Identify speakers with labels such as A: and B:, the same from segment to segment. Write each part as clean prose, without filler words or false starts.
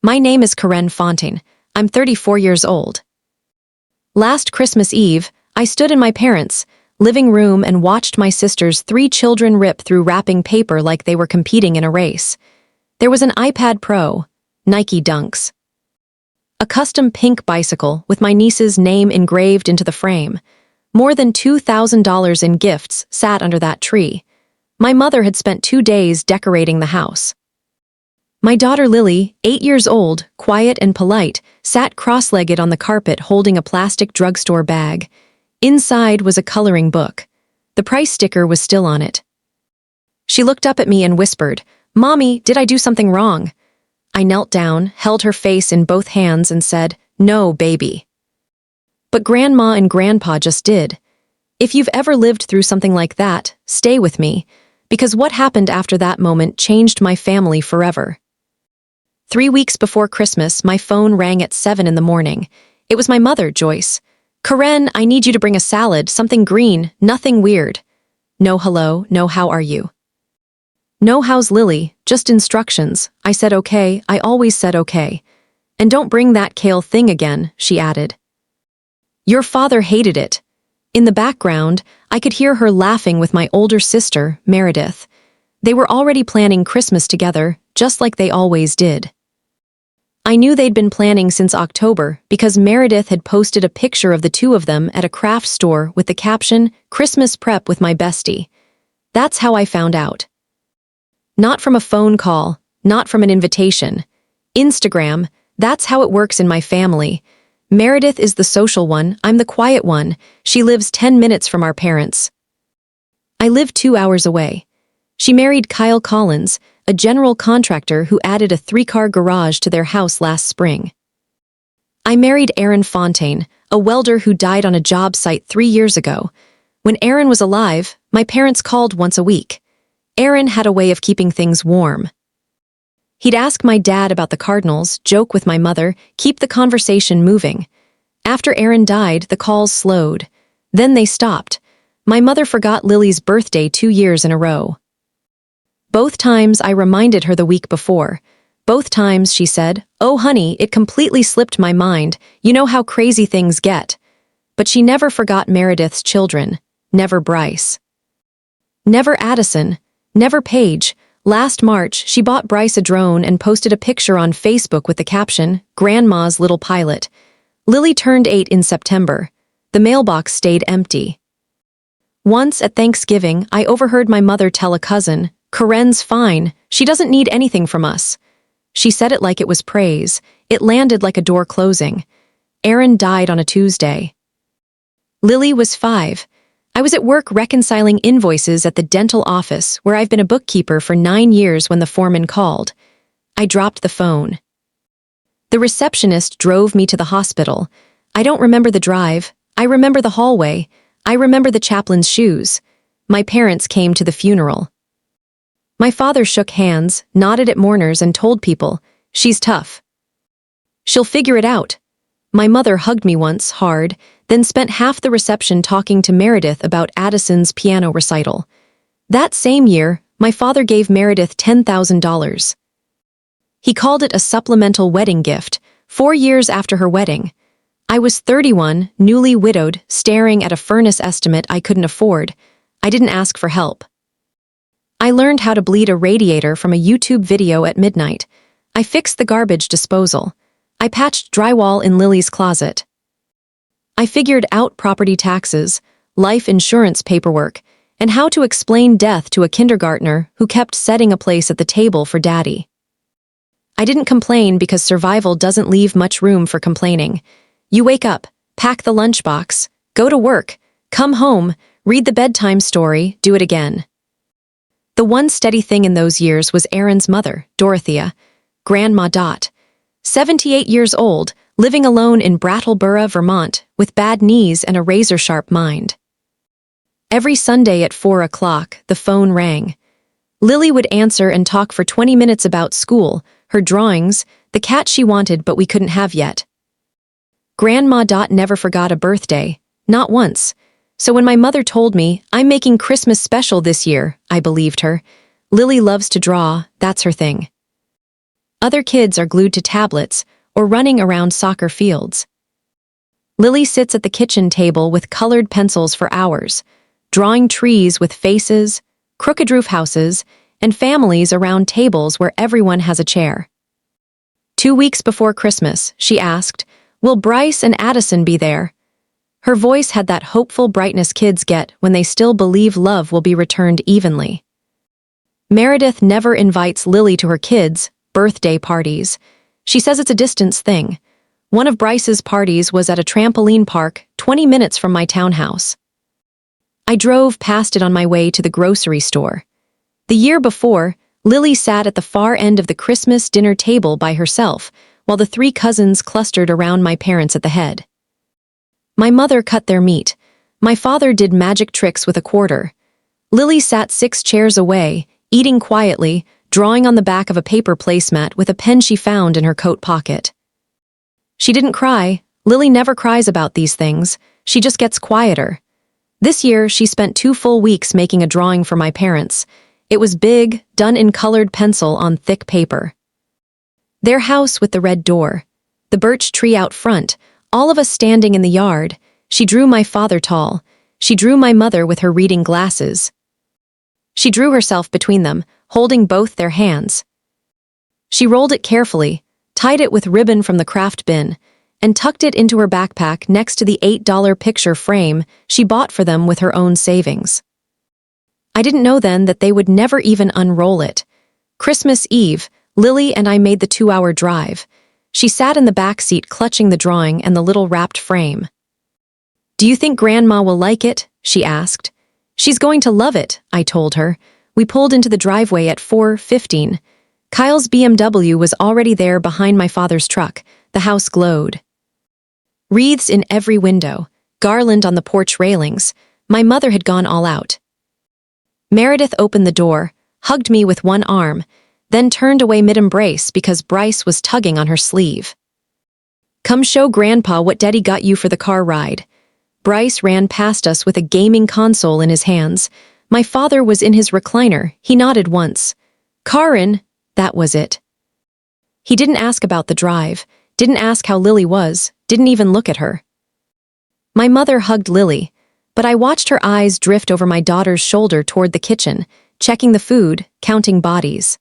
A: My name is Karen Fontaine. I'm 34 years old. Last Christmas Eve, I stood in my parents' living room and watched my sister's 3 children rip through wrapping paper like they were competing in a race. There was an iPad Pro, Nike Dunks, a custom pink bicycle with my niece's name engraved into the frame. More than $2,000 in gifts sat under that tree. My mother had spent 2 days decorating the house. My daughter Lily, 8 years old, quiet and polite, sat cross-legged on the carpet holding a plastic drugstore bag. Inside was a coloring book. The price sticker was still on it. She looked up at me and whispered, "Mommy, did I do something wrong?" I knelt down, held her face in both hands and said, "No, baby." But Grandma and Grandpa just did. If you've ever lived through something like that, stay with me, because what happened after that moment changed my family forever. 3 weeks before Christmas, my phone rang at 7 in the morning. It was my mother, Joyce. "Karen, I need you to bring a salad, something green, nothing weird." "No hello, no how are you?" "No how's Lily, just instructions." I said okay, I always said okay. "And don't bring that kale thing again," she added. "Your father hated it." In the background, I could hear her laughing with my older sister, Meredith. They were already planning Christmas together, just like they always did. I knew they'd been planning since October because Meredith had posted a picture of the two of them at a craft store with the caption, "Christmas prep with my bestie." That's how I found out. Not from a phone call, not from an invitation. Instagram, that's how it works in my family. Meredith is the social one, I'm the quiet one. She lives 10 minutes from our parents. I live 2 hours away. She married Kyle Collins, a general contractor who added a 3-car garage to their house last spring. I married Aaron Fontaine, a welder who died on a job site 3 years ago. When Aaron was alive, my parents called once a week. Aaron had a way of keeping things warm. He'd ask my dad about the Cardinals, joke with my mother, keep the conversation moving. After Aaron died, the calls slowed. Then they stopped. My mother forgot Lily's birthday 2 years in a row. Both times I reminded her the week before. Both times she said, "Oh honey, it completely slipped my mind. You know how crazy things get." But she never forgot Meredith's children. Never Bryce. Never Addison. Never Paige. Last March, she bought Bryce a drone and posted a picture on Facebook with the caption, "Grandma's little pilot." Lily turned 8 in September. The mailbox stayed empty. Once at Thanksgiving, I overheard my mother tell a cousin, "Karen's fine, she doesn't need anything from us." She said it like it was praise. It landed like a door closing. Aaron died on a Tuesday. Lily was 5. I was at work reconciling invoices at the dental office where I've been a bookkeeper for 9 years when the foreman called. I dropped the phone. The receptionist drove me to the hospital. I don't remember the drive. I remember the hallway. I remember the chaplain's shoes. My parents came to the funeral. My father shook hands, nodded at mourners and told people, "She's tough. She'll figure it out." My mother hugged me once, hard, then spent half the reception talking to Meredith about Addison's piano recital. That same year, my father gave Meredith $10,000. He called it a supplemental wedding gift, 4 years after her wedding. I was 31, newly widowed, staring at a furnace estimate I couldn't afford. I didn't ask for help. I learned how to bleed a radiator from a YouTube video at midnight. I fixed the garbage disposal. I patched drywall in Lily's closet. I figured out property taxes, life insurance paperwork, and how to explain death to a kindergartner who kept setting a place at the table for Daddy. I didn't complain because survival doesn't leave much room for complaining. You wake up, pack the lunchbox, go to work, come home, read the bedtime story, do it again. The one steady thing in those years was Aaron's mother, Dorothea, Grandma Dot, 78 years old, living alone in Brattleboro, Vermont, with bad knees and a razor-sharp mind. Every Sunday at 4 o'clock, the phone rang. Lily would answer and talk for 20 minutes about school, her drawings, the cat she wanted but we couldn't have yet. Grandma Dot never forgot a birthday, not once. So when my mother told me, "I'm making Christmas special this year," I believed her. Lily loves to draw, that's her thing. Other kids are glued to tablets or running around soccer fields. Lily sits at the kitchen table with colored pencils for hours, drawing trees with faces, crooked roof houses, and families around tables where everyone has a chair. 2 weeks before Christmas, she asked, "Will Bryce and Addison be there?" Her voice had that hopeful brightness kids get when they still believe love will be returned evenly. Meredith never invites Lily to her kids' birthday parties. She says it's a distance thing. One of Bryce's parties was at a trampoline park 20 minutes from my townhouse. I drove past it on my way to the grocery store. The year before, Lily sat at the far end of the Christmas dinner table by herself, while the 3 cousins clustered around my parents at the head. My mother cut their meat. My father did magic tricks with a quarter. Lily sat 6 chairs away, eating quietly, drawing on the back of a paper placemat with a pen she found in her coat pocket. She didn't cry. Lily never cries about these things. She just gets quieter. This year, she spent 2 full weeks making a drawing for my parents. It was big, done in colored pencil on thick paper. Their house with the red door, the birch tree out front, all of us standing in the yard. She drew my father tall. She drew my mother with her reading glasses. She drew herself between them, holding both their hands. She rolled it carefully, tied it with ribbon from the craft bin, and tucked it into her backpack next to the $8 picture frame she bought for them with her own savings. I didn't know then that they would never even unroll it. Christmas Eve, Lily and I made the 2-hour drive. She sat in the back seat clutching the drawing and the little wrapped frame. "Do you think Grandma will like it?" she asked. "She's going to love it," I told her. We pulled into the driveway at 4:15. Kyle's BMW was already there behind my father's truck. The house glowed. Wreaths in every window, garland on the porch railings. My mother had gone all out. Meredith opened the door, hugged me with one arm, then turned away mid-embrace because Bryce was tugging on her sleeve. "Come show Grandpa what Daddy got you for the car ride." Bryce ran past us with a gaming console in his hands. My father was in his recliner. He nodded once. "Karin," that was it. He didn't ask about the drive, didn't ask how Lily was, didn't even look at her. My mother hugged Lily, but I watched her eyes drift over my daughter's shoulder toward the kitchen, checking the food, counting bodies.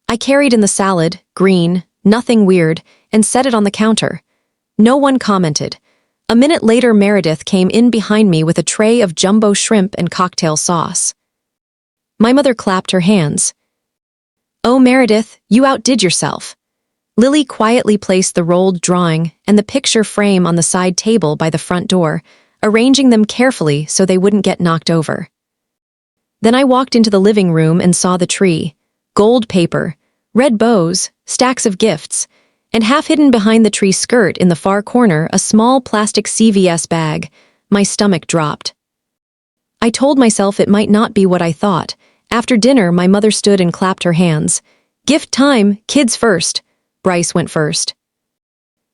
A: I carried in the salad, green, nothing weird, and set it on the counter. No one commented. A minute later, Meredith came in behind me with a tray of jumbo shrimp and cocktail sauce. My mother clapped her hands. "Oh, Meredith, you outdid yourself." Lily quietly placed the rolled drawing and the picture frame on the side table by the front door, arranging them carefully so they wouldn't get knocked over. Then I walked into the living room and saw the tree. Gold paper, red bows, stacks of gifts, and half hidden behind the tree skirt in the far corner a small plastic CVS bag. My stomach dropped. I told myself it might not be what I thought. After dinner, my mother stood and clapped her hands. "Gift time, kids first." Bryce went first.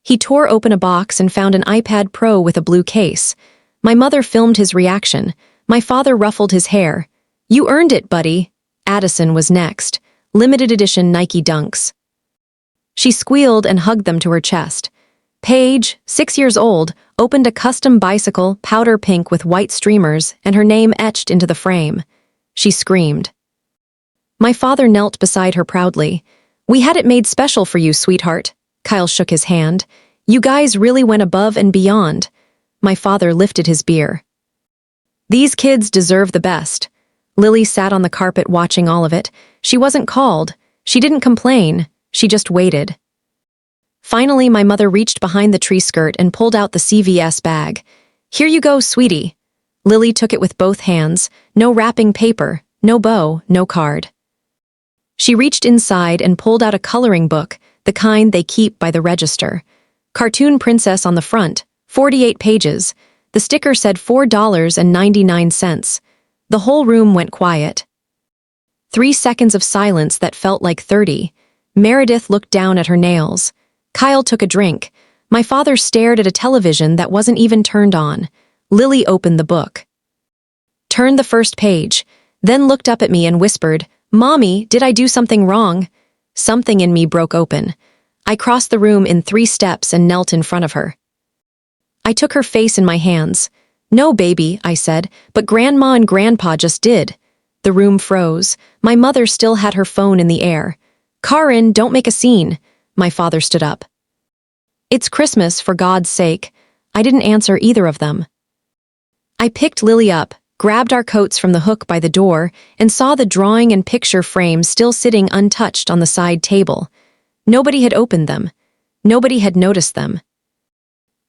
A: He tore open a box and found an iPad Pro with a blue case. My mother filmed his reaction. My father ruffled his hair. "You earned it, buddy." Addison was next. Limited edition Nike Dunks. She squealed and hugged them to her chest. Paige, 6 years old, opened a custom bicycle, powder pink with white streamers, and her name etched into the frame. She screamed. My father knelt beside her proudly. "We had it made special for you, sweetheart." Kyle shook his hand. "You guys really went above and beyond." My father lifted his beer. "These kids deserve the best." Lily sat on the carpet watching all of it. She wasn't called. She didn't complain. She just waited. Finally, my mother reached behind the tree skirt and pulled out the CVS bag. "Here you go, sweetie." Lily took it with both hands. No wrapping paper, no bow, no card. She reached inside and pulled out a coloring book, the kind they keep by the register. Cartoon princess on the front, 48 pages. The sticker said $4.99. The whole room went quiet. 3 seconds of silence that felt like 30. Meredith looked down at her nails. Kyle took a drink. My father stared at a television that wasn't even turned on. Lily opened the book. Turned the first page, then looked up at me and whispered, "Mommy, did I do something wrong?" Something in me broke open. I crossed the room in 3 steps and knelt in front of her. I took her face in my hands. "No, baby," I said, "but Grandma and Grandpa just did." The room froze. My mother still had her phone in the air. "Karin, don't make a scene." My father stood up. "It's Christmas, for God's sake." I didn't answer either of them. I picked Lily up, grabbed our coats from the hook by the door, and saw the drawing and picture frame still sitting untouched on the side table. Nobody had opened them. Nobody had noticed them.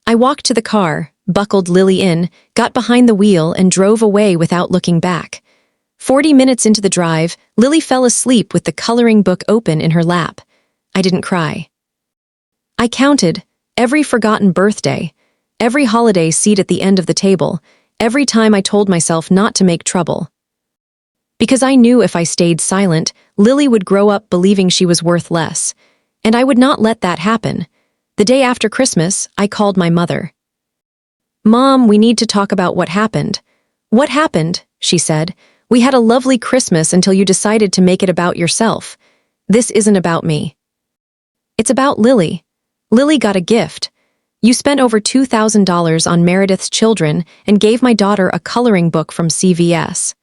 A: I walked to the car, buckled Lily in, got behind the wheel, and drove away without looking back. 40 minutes into the drive, Lily fell asleep with the coloring book open in her lap. I didn't cry. I counted every forgotten birthday, every holiday seat at the end of the table, every time I told myself not to make trouble. Because I knew if I stayed silent, Lily would grow up believing she was worth less, and I would not let that happen. The day after Christmas, I called my mother. "Mom, we need to talk about what happened." "What happened?" she said. "We had a lovely Christmas until you decided to make it about yourself. This isn't about me. It's about Lily. Lily got a gift. You spent over $2,000 on Meredith's children and gave my daughter a coloring book from CVS.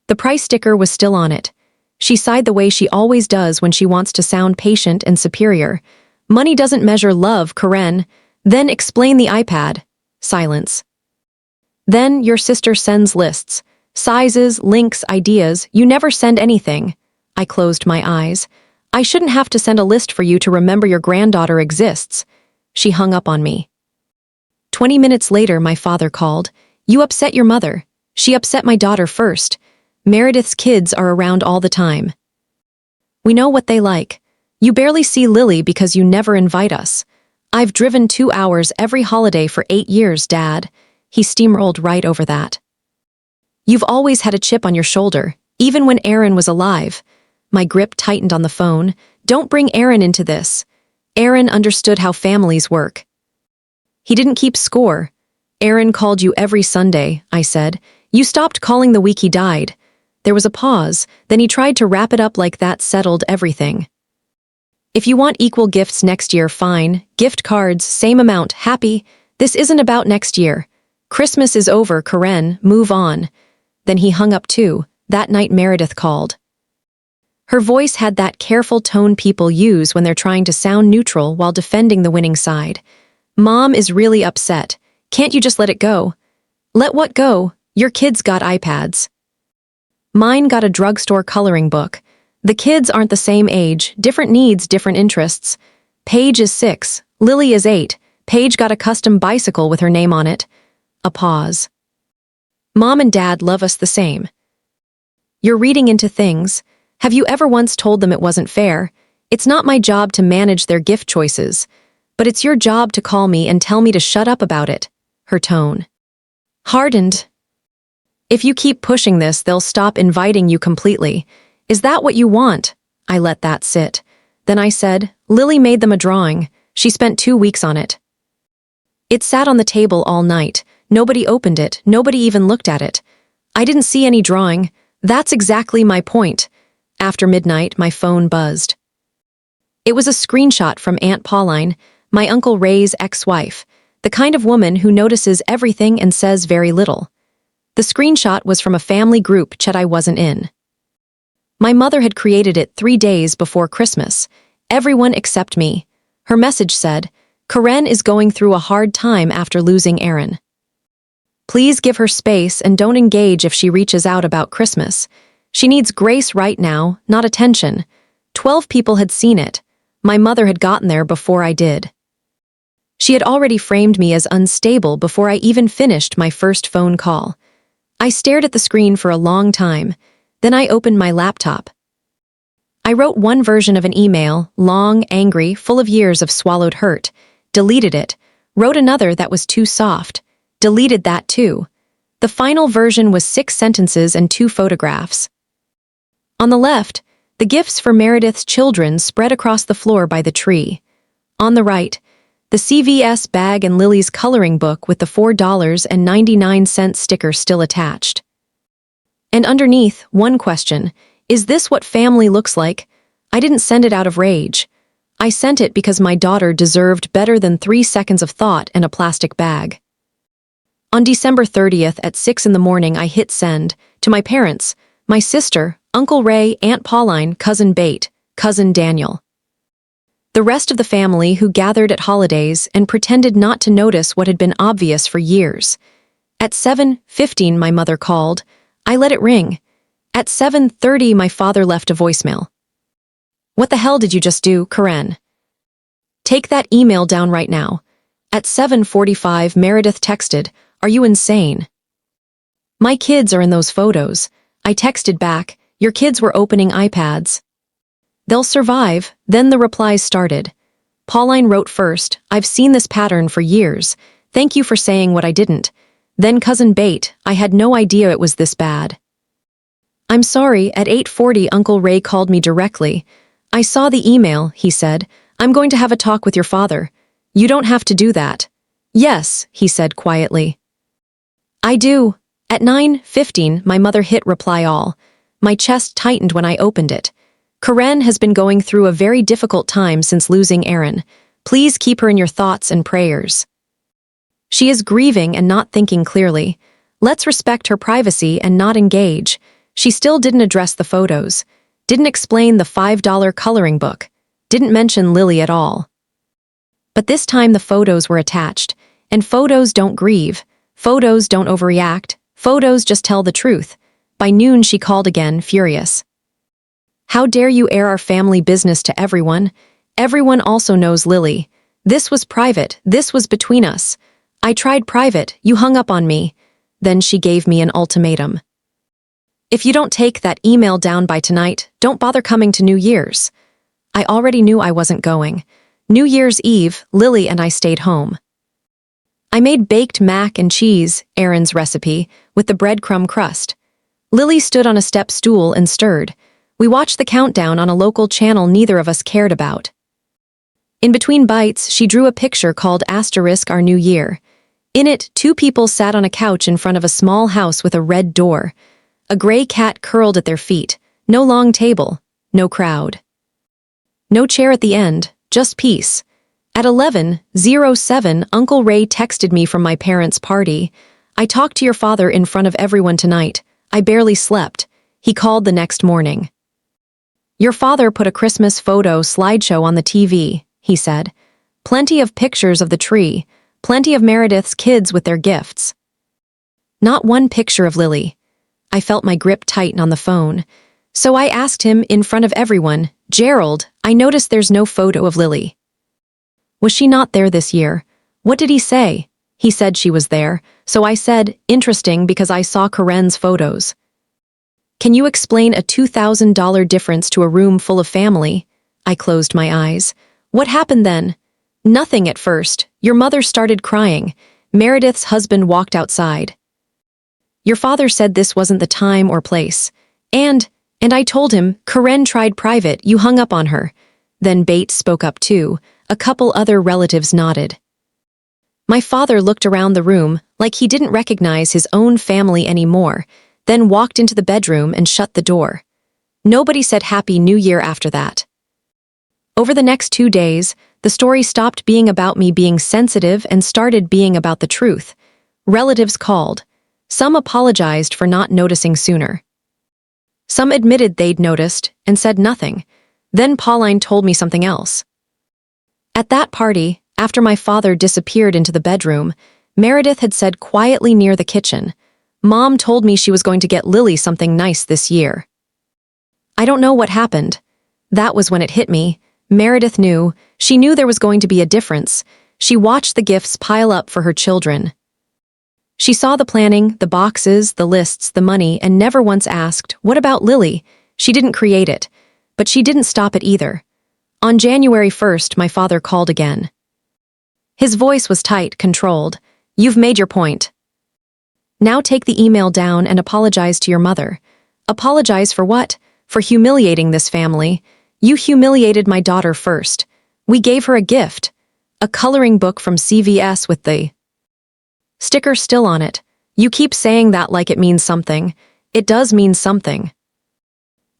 A: The price sticker was still on it. She sighed the way she always does when she wants to sound patient and superior. Money doesn't measure love, Karen. Then explain the iPad." Silence. "Then your sister sends lists. Sizes, links, ideas. You never send anything." I closed my eyes. "I shouldn't have to send a list for you to remember your granddaughter exists." She hung up on me. 20 minutes later, my father called. "You upset your mother. She upset my daughter first. Meredith's kids are around all the time. We know what they like. You barely see Lily because you never invite us. I've driven 2 hours every holiday for 8 years, Dad." He steamrolled right over that. "You've always had a chip on your shoulder, even when Aaron was alive." My grip tightened on the phone. "Don't bring Aaron into this. Aaron understood how families work. He didn't keep score. Aaron called you every Sunday," I said. "You stopped calling the week he died." There was a pause, then he tried to wrap it up like that settled everything. "If you want equal gifts next year, fine. Gift cards, same amount, happy. This isn't about next year. Christmas is over, Karen, move on." Then he hung up too. That night Meredith called. Her voice had that careful tone people use when they're trying to sound neutral while defending the winning side. "Mom is really upset. Can't you just let it go?" "Let what go? Your kids got iPads. Mine got a drugstore coloring book. The kids aren't the same age, different needs, different interests. Paige is 6, Lily is 8. Paige got a custom bicycle with her name on it." A pause. "Mom and Dad love us the same." You're reading into things. Have you ever once told them it wasn't fair? It's not my job to manage their gift choices, but it's your job to call me and tell me to shut up about it. Her tone hardened. "If you keep pushing this, they'll stop inviting you completely. Is that what you want?" I let that sit. Then I said, "Lily made them a drawing. She spent 2 weeks on it. It sat on the table all night. Nobody opened it. Nobody even looked at it. I didn't see any drawing. That's exactly my point." After midnight, my phone buzzed. It was a screenshot from Aunt Pauline, my Uncle Ray's ex-wife, the kind of woman who notices everything and says very little. The screenshot was from a family group chat I wasn't in. My mother had created it 3 days before Christmas. Everyone except me. Her message said, "Karen is going through a hard time after losing Aaron. Please give her space and don't engage if she reaches out about Christmas. She needs grace right now, not attention." 12 people had seen it. My mother had gotten there before I did. She had already framed me as unstable before I even finished my first phone call. I stared at the screen for a long time. Then I opened my laptop. I wrote one version of an email, long, angry, full of years of swallowed hurt, deleted it, wrote another that was too soft, deleted that too. The final version was 6 sentences and 2 photographs. On the left, the gifts for Meredith's children spread across the floor by the tree. On the right, the CVS bag and Lily's coloring book with the $4.99 sticker still attached. And underneath, one question, "Is this what family looks like?" I didn't send it out of rage. I sent it because my daughter deserved better than 3 seconds of thought and a plastic bag. On December 30th at 6 in the morning, I hit send to my parents, my sister, Uncle Ray, Aunt Pauline, Cousin Bate, Cousin Daniel. The rest of the family who gathered at holidays and pretended not to notice what had been obvious for years. At 7:15, my mother called. I let it ring. At 7:30, my father left a voicemail. "What the hell did you just do, Karen? Take that email down right now." At 7:45, Meredith texted, "Are you insane? My kids are in those photos." I texted back, "Your kids were opening iPads. They'll survive." Then the replies started. Pauline wrote first, "I've seen this pattern for years. Thank you for saying what I didn't." Then Cousin Bate, "I had no idea it was this bad." "I'm sorry." At 8:40, Uncle Ray called me directly. "I saw the email," he said. "I'm going to have a talk with your father." "You don't have to do that." "Yes," he said quietly. "I do." At 9:15, my mother hit reply all. My chest tightened when I opened it. "Karen has been going through a very difficult time since losing Aaron. Please keep her in your thoughts and prayers. She is grieving and not thinking clearly. Let's respect her privacy and not engage." She still didn't address the photos, didn't explain the $5 coloring book, didn't mention Lily at all. But this time the photos were attached, and photos don't grieve, photos don't overreact, photos just tell the truth. By noon she called again, furious. "How dare you air our family business to everyone? Everyone also knows Lily. This was private, this was between us. I tried private, you hung up on me." Then she gave me an ultimatum. "If you don't take that email down by tonight, don't bother coming to New Year's." I already knew I wasn't going. New Year's Eve, Lily and I stayed home. I made baked mac and cheese, Aaron's recipe, with the breadcrumb crust. Lily stood on a step stool and stirred. We watched the countdown on a local channel neither of us cared about. In between bites, she drew a picture called *Our New Year. In it, 2 people sat on a couch in front of a small house with a red door. A gray cat curled at their feet. No long table, no crowd. No chair at the end, just peace. At 11:07, Uncle Ray texted me from my parents' party. "I talked to your father in front of everyone tonight. I barely slept." He called the next morning. "Your father put a Christmas photo slideshow on the TV," he said. "Plenty of pictures of the tree, plenty of Meredith's kids with their gifts. Not one picture of Lily." I felt my grip tighten on the phone. So I asked him in front of everyone, "Gerald, I noticed there's no photo of Lily. Was she not there this year?" "What did he say?" "He said she was there." So I said, "Interesting, because I saw Karen's photos." "Can you explain a $2,000 difference to a room full of family?" I closed my eyes. "What happened then?" "Nothing at first. Your mother started crying. Meredith's husband walked outside. Your father said this wasn't the time or place. And I told him, Karen tried private, you hung up on her." Then Bates spoke up too. A couple other relatives nodded. My father looked around the room like he didn't recognize his own family anymore, then walked into the bedroom and shut the door. Nobody said Happy New Year after that. Over the next 2 days, the story stopped being about me being sensitive and started being about the truth. Relatives called. Some apologized for not noticing sooner. Some admitted they'd noticed and said nothing. Then Pauline told me something else. At that party, after my father disappeared into the bedroom, Meredith had said quietly near the kitchen, "Mom told me she was going to get Lily something nice this year." I don't know what happened. That was when it hit me. Meredith knew. She knew there was going to be a difference. She watched the gifts pile up for her children. She saw the planning, the boxes, the lists, the money, and never once asked, "What about Lily?" She didn't create it, but she didn't stop it either. On January 1st, my father called again. His voice was tight, controlled. "You've made your point. Now take the email down and apologize to your mother." "Apologize for what?" "For humiliating this family. You humiliated my daughter first. We gave her a gift. A coloring book from CVS with the sticker still on it. You keep saying that like it means something. It does mean something.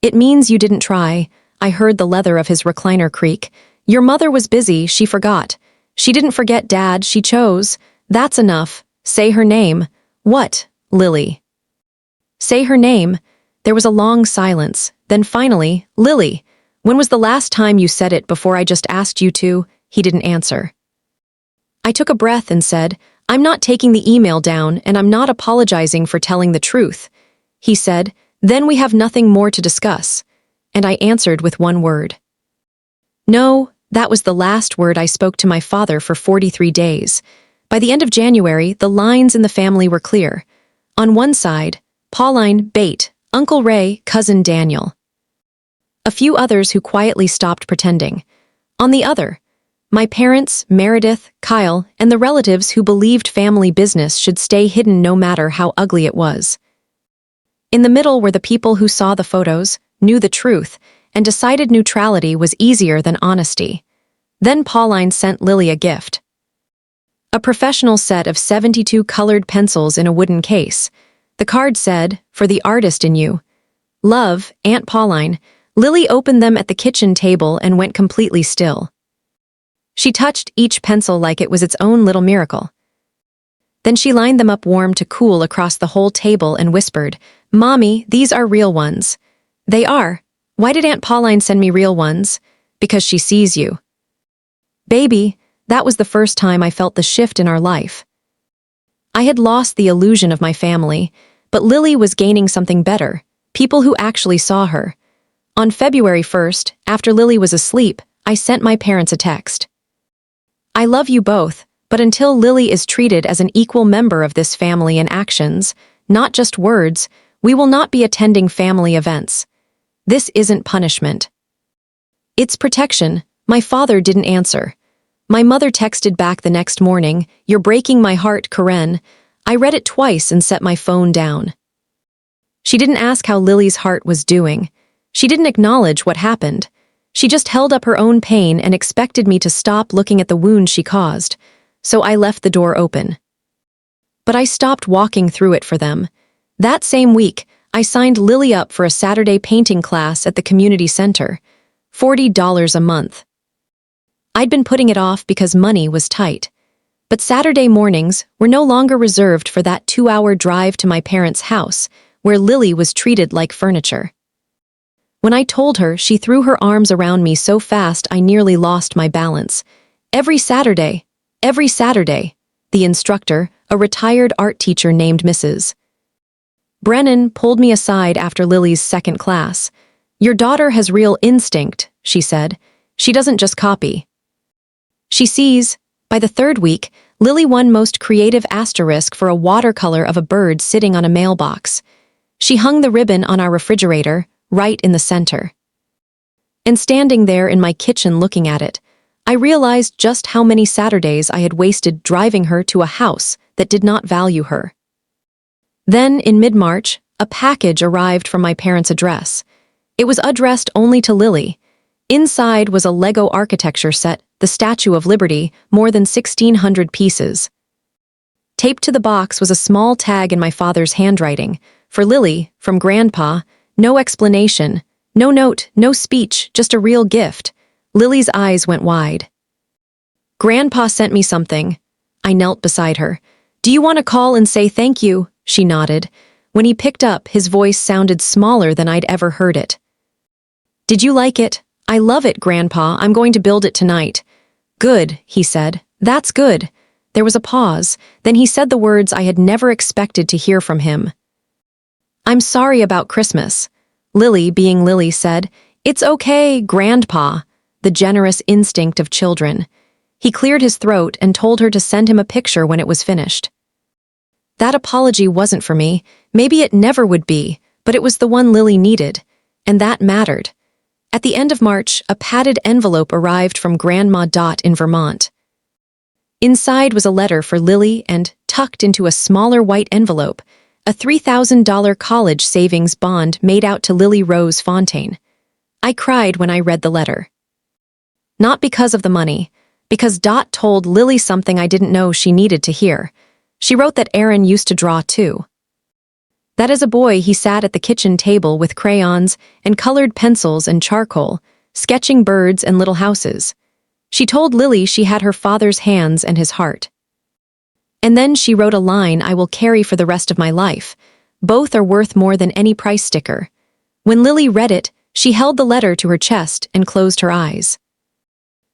A: It means you didn't try. I heard the leather of his recliner creak. Your mother was busy, she forgot. She didn't forget, Dad, she chose. That's enough. Say her name. What, Lily? Say her name. There was a long silence. Then finally, Lily. When was the last time you said it before I just asked you to? He didn't answer. I took a breath and said, I'm not taking the email down and I'm not apologizing for telling the truth. He said, then we have nothing more to discuss. And I answered with one word. No, that was the last word I spoke to my father for 43 days. By the end of January, the lines in the family were clear. On one side, Pauline, Bate, Uncle Ray, Cousin Daniel. A few others who quietly stopped pretending. On the other, my parents, Meredith, Kyle, and the relatives who believed family business should stay hidden no matter how ugly it was. In the middle were the people who saw the photos, knew the truth, and decided neutrality was easier than honesty. Then Pauline sent Lily a gift. A professional set of 72 colored pencils in a wooden case. The card said, for the artist in you. Love, Aunt Pauline. Lily opened them at the kitchen table and went completely still. She touched each pencil like it was its own little miracle. Then she lined them up warm to cool across the whole table and whispered, Mommy, these are real ones. They are. Why did Aunt Pauline send me real ones? Because she sees you. Baby, that was the first time I felt the shift in our life. I had lost the illusion of my family, but Lily was gaining something better, people who actually saw her. On February 1st, after Lily was asleep, I sent my parents a text. I love you both, but until Lily is treated as an equal member of this family in actions, not just words, we will not be attending family events. This isn't punishment. It's protection. My father didn't answer. My mother texted back the next morning, You're breaking my heart, Karen. I read it twice and set my phone down. She didn't ask how Lily's heart was doing. She didn't acknowledge what happened. She just held up her own pain and expected me to stop looking at the wound she caused, so I left the door open. But I stopped walking through it for them. That same week, I signed Lily up for a Saturday painting class at the community center, $40 a month. I'd been putting it off because money was tight. But Saturday mornings were no longer reserved for that 2-hour drive to my parents' house, where Lily was treated like furniture. When I told her, she threw her arms around me so fast I nearly lost my balance. Every Saturday, the instructor, a retired art teacher named Mrs. Brennan, pulled me aside after Lily's second class. Your daughter has real instinct, she said. She doesn't just copy. She sees. By the third week, Lily won most creative asterisk for a watercolor of a bird sitting on a mailbox. She hung the ribbon on our refrigerator, right in the center. And standing there in my kitchen looking at it, I realized just how many Saturdays I had wasted driving her to a house that did not value her. Then, in mid-March, a package arrived from my parents' address. It was addressed only to Lily. Inside was a Lego architecture set, the Statue of Liberty, more than 1,600 pieces. Taped to the box was a small tag in my father's handwriting. For Lily, from Grandpa, no explanation, no note, no speech, just a real gift. Lily's eyes went wide. Grandpa sent me something. I knelt beside her. Do you want to call and say thank you? She nodded. When he picked up, his voice sounded smaller than I'd ever heard it. Did you like it? I love it, Grandpa. I'm going to build it tonight. Good, he said. That's good. There was a pause. Then he said the words I had never expected to hear from him. I'm sorry about Christmas. Lily, being Lily, said, It's okay, Grandpa, the generous instinct of children. He cleared his throat and told her to send him a picture when it was finished. That apology wasn't for me. Maybe it never would be, but it was the one Lily needed, and that mattered. At the end of March, a padded envelope arrived from Grandma Dot in Vermont. Inside was a letter for Lily and, tucked into a smaller white envelope, a $3,000 college savings bond made out to Lily Rose Fontaine. I cried when I read the letter. Not because of the money, because Dot told Lily something I didn't know she needed to hear. She wrote that Aaron used to draw too. That as a boy he sat at the kitchen table with crayons and colored pencils and charcoal, sketching birds and little houses. She told Lily she had her father's hands and his heart. And then she wrote a line I will carry for the rest of my life. Both are worth more than any price sticker. When Lily read it, she held the letter to her chest and closed her eyes.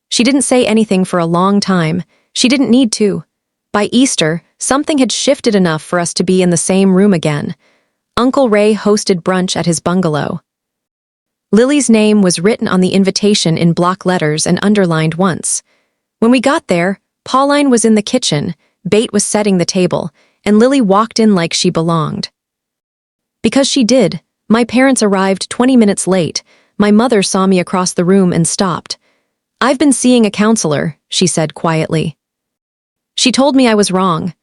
A: She didn't say anything for a long time. She didn't need to. By Easter, something had shifted enough for us to be in the same room again. Uncle Ray hosted brunch at his bungalow. Lily's name was written on the invitation in block letters and underlined once. When we got there, Pauline was in the kitchen, Bate was setting the table, and Lily walked in like she belonged. Because she did, my parents arrived 20 minutes late. My mother saw me across the room and stopped. "I've been seeing a counselor," she said quietly. She told me I was wrong.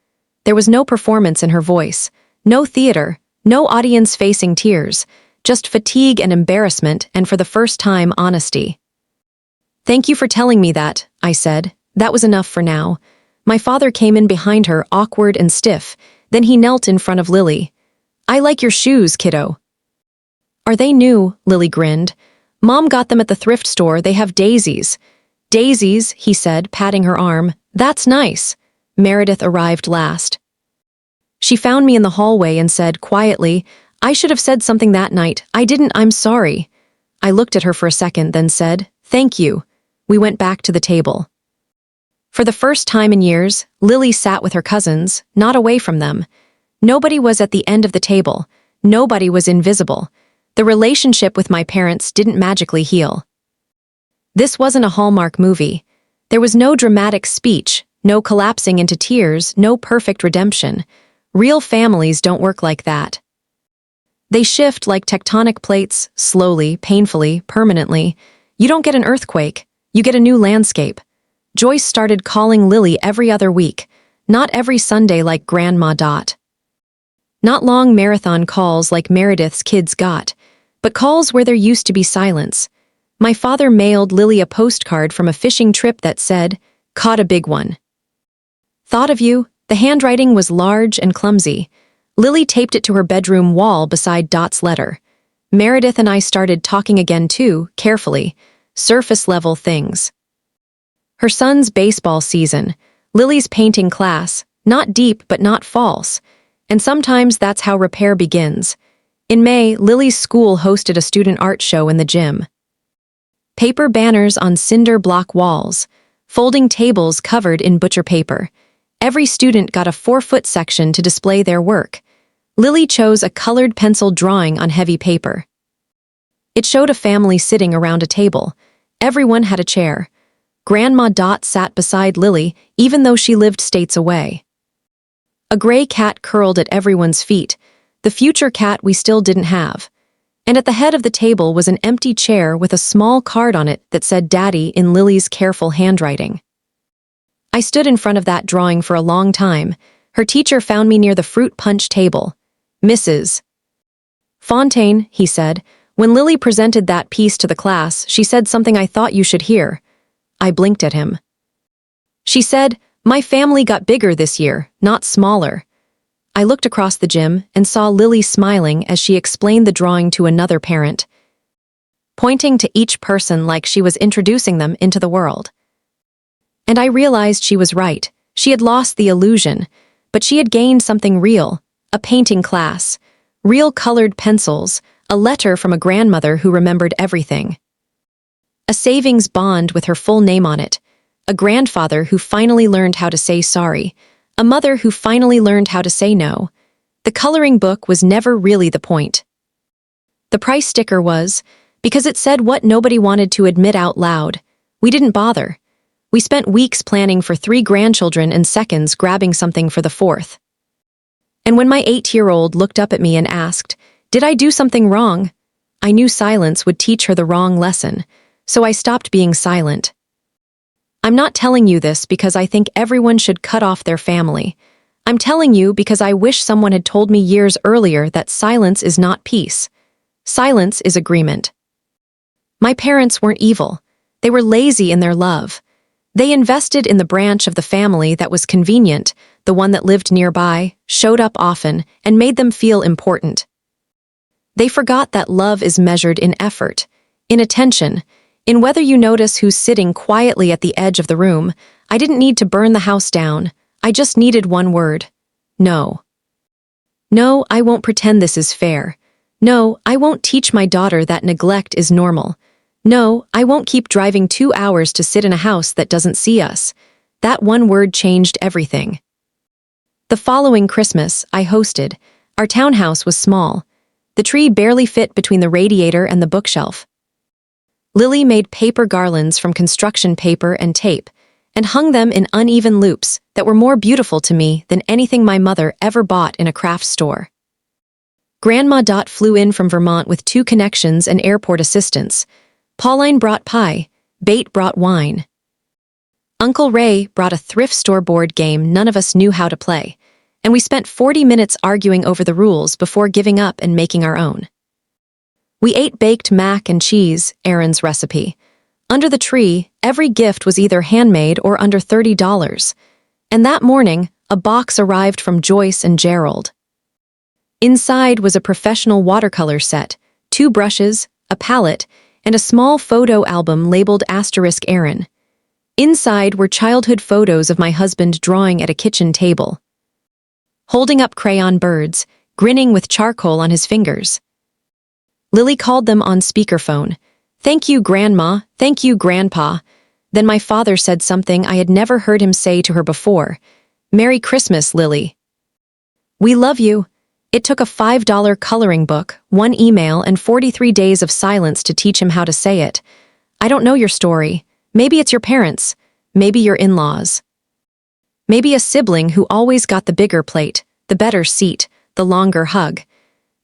A: There was no performance in her voice, no theater, no audience-facing tears, just fatigue and embarrassment, and for the first time, honesty. "Thank you for telling me that," I said. That was enough for now. My father came in behind her, awkward and stiff. Then he knelt in front of Lily. "I like your shoes, kiddo." "Are they new?" Lily grinned. "Mom got them at the thrift store. They have daisies." "Daisies," he said, patting her arm. "That's nice." Meredith arrived last. She found me in the hallway and said quietly, "I should have said something that night. I didn't. I'm sorry." I looked at her for a second, then said, "Thank you." We went back to the table. For the first time in years, Lily sat with her cousins, not away from them. Nobody was at the end of the table. Nobody was invisible. The relationship with my parents didn't magically heal. This wasn't a Hallmark movie. There was no dramatic speech, no collapsing into tears, no perfect redemption. Real families don't work like that. They shift like tectonic plates, slowly, painfully, permanently. You don't get an earthquake, you get a new landscape. Joyce started calling Lily every other week, not every Sunday like Grandma Dot. Not long marathon calls like Meredith's kids got, but calls where there used to be silence. My father mailed Lily a postcard from a fishing trip that said, "Caught a big one." "Thought of you." The handwriting was large and clumsy. Lily taped it to her bedroom wall beside Dot's letter. Meredith and I started talking again too, carefully, surface-level things. Her son's baseball season, Lily's painting class, not deep but not false. And sometimes that's how repair begins. In May, Lily's school hosted a student art show in the gym. Paper banners on cinder block walls, folding tables covered in butcher paper. Every student got a 4-foot section to display their work. Lily chose a colored pencil drawing on heavy paper. It showed a family sitting around a table. Everyone had a chair. Grandma Dot sat beside Lily, even though she lived states away. A gray cat curled at everyone's feet, the future cat we still didn't have. And at the head of the table was an empty chair with a small card on it that said Daddy in Lily's careful handwriting. I stood in front of that drawing for a long time. Her teacher found me near the fruit punch table. "Mrs. Fontaine," he said, "when Lily presented that piece to the class, she said something I thought you should hear." I blinked at him. She said, "My family got bigger this year, not smaller." I looked across the gym and saw Lily smiling as she explained the drawing to another parent, pointing to each person like she was introducing them into the world. And I realized she was right. She had lost the illusion, but she had gained something real, a painting class, real colored pencils, a letter from a grandmother who remembered everything. A savings bond with her full name on it, a grandfather who finally learned how to say sorry, a mother who finally learned how to say no. The coloring book was never really the point. The price sticker was, because it said what nobody wanted to admit out loud. We didn't bother. We spent weeks planning for 3 grandchildren and seconds grabbing something for the 4th. And when my 8-year-old looked up at me and asked, "Did I do something wrong?" I knew silence would teach her the wrong lesson, so I stopped being silent. I'm not telling you this because I think everyone should cut off their family. I'm telling you because I wish someone had told me years earlier that silence is not peace. Silence is agreement. My parents weren't evil. They were lazy in their love. They invested in the branch of the family that was convenient, the one that lived nearby, showed up often, and made them feel important. They forgot that love is measured in effort, in attention, In whether you notice who's sitting quietly at the edge of the room, I didn't need to burn the house down. I just needed one word. No. No, I won't pretend this is fair. No, I won't teach my daughter that neglect is normal. No, I won't keep driving 2 hours to sit in a house that doesn't see us. That one word changed everything. The following Christmas, I hosted. Our townhouse was small. The tree barely fit between the radiator and the bookshelf. Lily made paper garlands from construction paper and tape, and hung them in uneven loops that were more beautiful to me than anything my mother ever bought in a craft store. Grandma Dot flew in from Vermont with 2 connections and airport assistants. Pauline brought pie, Bate brought wine. Uncle Ray brought a thrift store board game none of us knew how to play, and we spent 40 minutes arguing over the rules before giving up and making our own. We ate baked mac and cheese, Erin's recipe. Under the tree, every gift was either handmade or under $30. And that morning, a box arrived from Joyce and Gerald. Inside was a professional watercolor set, 2 brushes, a palette, and a small photo album labeled *Erin. Inside were childhood photos of my husband drawing at a kitchen table, holding up crayon birds, grinning with charcoal on his fingers. Lily called them on speakerphone. "Thank you, Grandma. Thank you, Grandpa." Then my father said something I had never heard him say to her before. "Merry Christmas, Lily." "We love you." It took a $5 coloring book, 1 email, and 43 days of silence to teach him how to say it. I don't know your story. Maybe it's your parents. Maybe your in-laws. Maybe a sibling who always got the bigger plate, the better seat, the longer hug.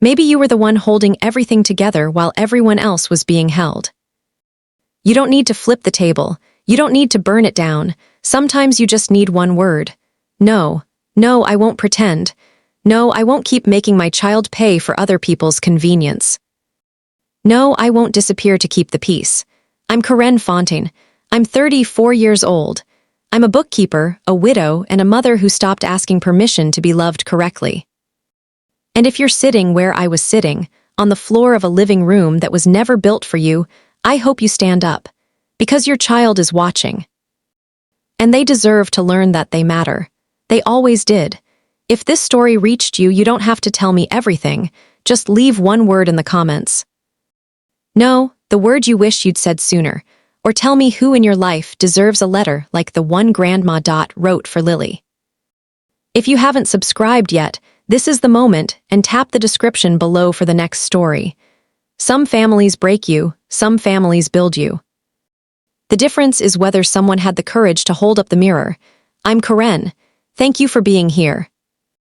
A: Maybe you were the one holding everything together while everyone else was being held. You don't need to flip the table. You don't need to burn it down. Sometimes you just need one word. No. No, I won't pretend. No, I won't keep making my child pay for other people's convenience. No, I won't disappear to keep the peace. I'm Karen Fontaine. I'm 34 years old. I'm a bookkeeper, a widow, and a mother who stopped asking permission to be loved correctly. And if you're sitting where I was sitting, on the floor of a living room that was never built for you, I hope you stand up, because your child is watching. And they deserve to learn that they matter. They always did. If this story reached you, you don't have to tell me everything. Just leave one word in the comments. No, the word you wish you'd said sooner. Or tell me who in your life deserves a letter like the one Grandma Dot wrote for Lily. If you haven't subscribed yet, this is the moment, and tap the description below for the next story. Some families break you, some families build you. The difference is whether someone had the courage to hold up the mirror. I'm Karen. Thank you for being here.